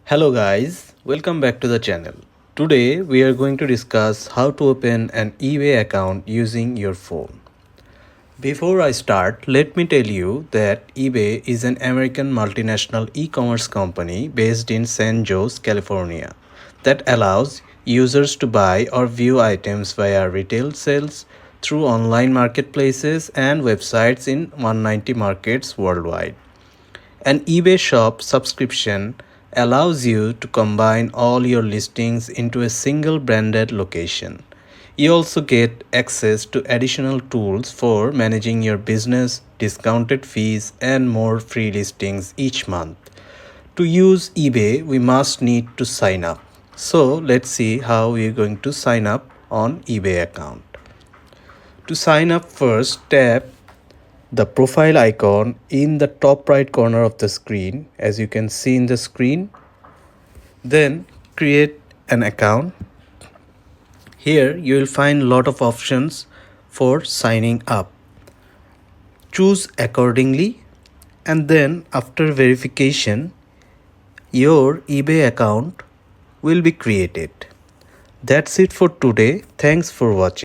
Hello guys, welcome back to the channel. Today we are going to discuss how to open an eBay account using your phone. Before I start, let me tell you that eBay is an American multinational e-commerce company based in San Jose, California that allows users to buy or view items via retail sales through online marketplaces and websites in 190 markets worldwide. An eBay shop subscription allows you to combine all your listings into a single branded location. You also get access to additional tools for managing your business, discounted fees, and more free listings each month. To use eBay, we must need to sign up. So let's see how we're going to sign up on eBay account. To sign up, first tap the profile icon in the top right corner of the screen, as you can see in the screen. Then create an account. Here you will find a lot of options for signing up. Choose accordingly, and then after verification your eBay account will be created. That's it for today. Thanks for watching.